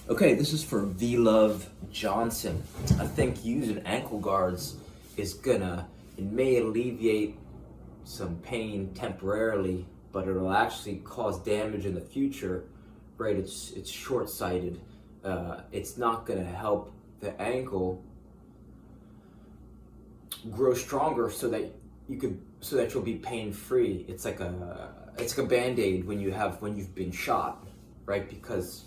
Okay, this is for V Love Johnson. I think using ankle guards it may alleviate some pain temporarily, but it'll actually cause damage in the future, right? It's short-sighted. It's not gonna help the ankle grow stronger so that you'll be pain-free. It's like a band-aid when you've been shot, right? Because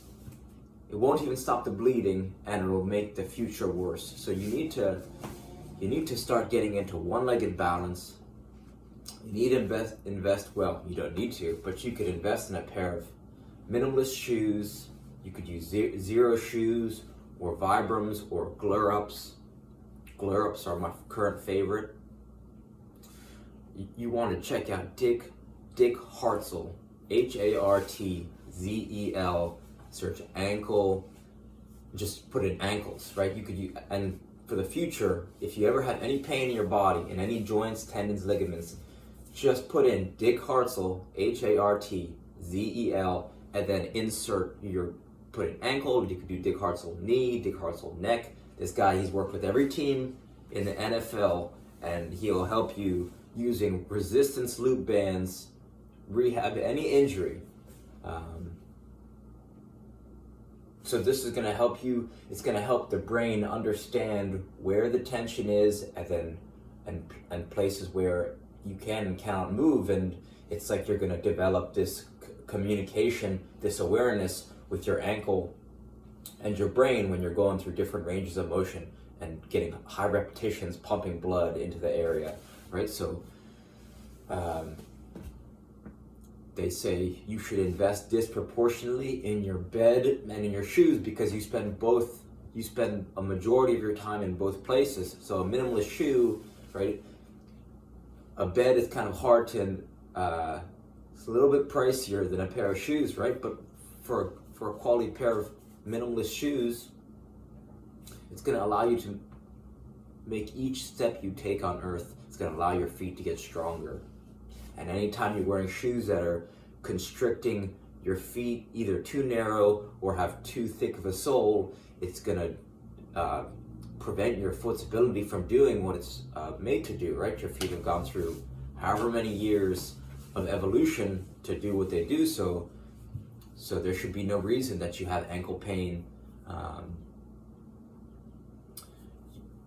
it won't even stop the bleeding, and it'll make the future worse. So you need to start getting into one-legged balance. You need to invest. Well, you don't need to, but you could invest in a pair of minimalist shoes. You could use zero shoes or Vibrams or Glur-Ups. Glur-Ups are my current favorite. You want to check out Dick Hartzel, Hartzel. Search ankle, just put in ankles, right? And for the future, if you ever have any pain in your body, in any joints, tendons, ligaments, just put in Dick Hartzel, Hartzel, and then put in ankle. You could do Dick Hartzel knee, Dick Hartzel neck. This guy, he's worked with every team in the NFL, and he'll help you using resistance loop bands, rehab any injury. So this is going to help you. It's going to help the brain understand where the tension is, and places where you can and cannot move. And it's like you're going to develop this communication, this awareness with your ankle and your brain when you're going through different ranges of motion and getting high repetitions, pumping blood into the area, right? So they say you should invest disproportionately in your bed and in your shoes because you spend a majority of your time in both places. So a minimalist shoe, right? A bed is kind of hard to, it's a little bit pricier than a pair of shoes, right? But for a quality pair of minimalist shoes, it's going to allow you to make each step you take on earth, it's going to allow your feet to get stronger. And anytime you're wearing shoes that are constricting your feet either too narrow or have too thick of a sole, it's going to prevent your foot's ability from doing what it's made to do, right? Your feet have gone through however many years of evolution to do what they do, so there should be no reason that you have ankle pain.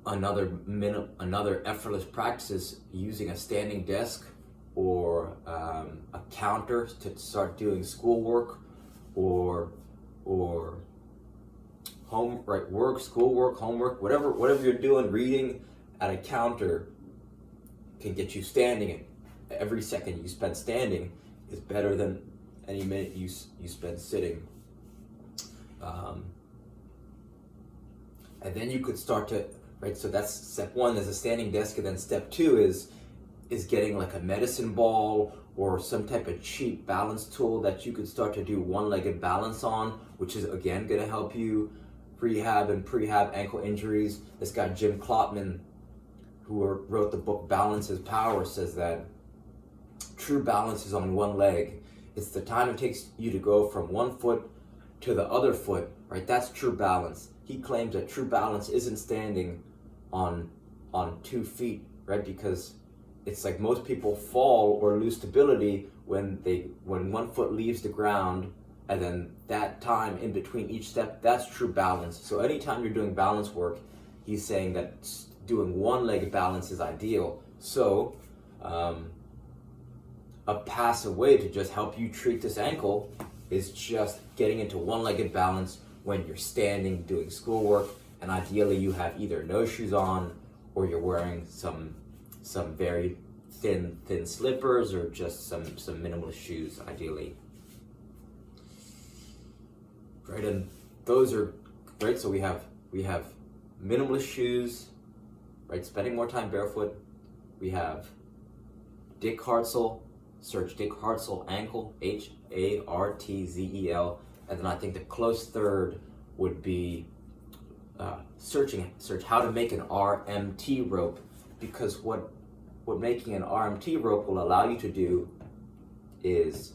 Another effortless practice is using a standing desk or a counter to start doing schoolwork or schoolwork, homework, whatever you're doing. Reading at a counter can get you standing. Every second you spend standing is better than any minute you spend sitting. And then you could start to, right? So that's step one, is a standing desk, and then step two is getting like a medicine ball or some type of cheap balance tool that you could start to do one-legged balance on, which is again going to help you rehab and prehab ankle injuries. This guy Jim Klopman, who wrote the book Balance is Power, says that true balance is on one leg. It's the time it takes you to go from one foot to the other foot, right? That's true balance. He claims that true balance isn't standing on 2 feet, right? Because it's like most people fall or lose stability when one foot leaves the ground, and then that time in between each step, that's true balance. So anytime you're doing balance work, he's saying that doing one-legged balance is ideal. So a passive way to just help you treat this ankle is just getting into one-legged balance when you're standing doing schoolwork, and ideally you have either no shoes on or you're wearing some very thin slippers or just some minimalist shoes, ideally. Right, and those are right. So we have minimalist shoes, right? Spending more time barefoot. We have Dick Hartzel. Search Dick Hartzel ankle, Hartzel, and then I think the close third would be search how to make an RMT rope, because what making an RMT rope will allow you to do is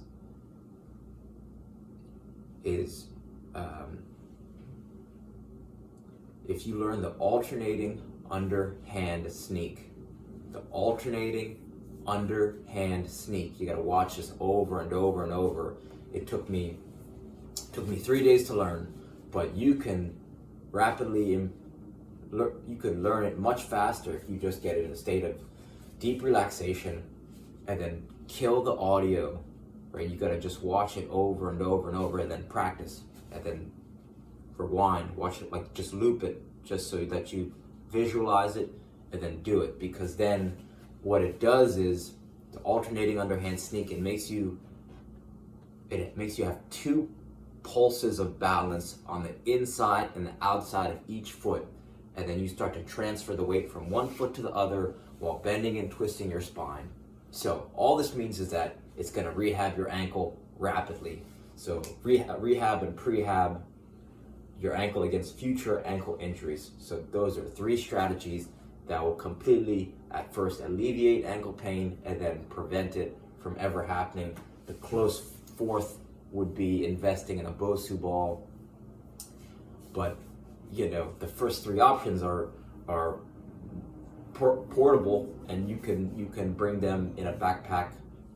if you learn the alternating underhand sneak, the alternating underhand sneak, you got to watch this over and over and over. It took me 3 days to learn, but you can rapidly you can learn it much faster if you just get in a state of deep relaxation and then kill the audio, right? You got to just watch it over and over and over and then practice and then rewind, watch it, like just loop it just so that you visualize it and then do it, because then what it does is the alternating underhand sneak, it makes you have two pulses of balance on the inside and the outside of each foot, and then you start to transfer the weight from one foot to the other while bending and twisting your spine. So all this means is that it's going to rehab your ankle rapidly. So rehab and prehab your ankle against future ankle injuries. So those are 3 strategies that will completely at first alleviate ankle pain and then prevent it from ever happening. The close fourth would be investing in a Bosu ball. But the first 3 options are portable, and you can bring them in a backpack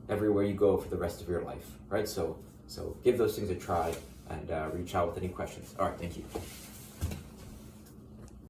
everywhere you go for the rest of your life, right? So give those things a try and reach out with any questions. All right, thank you.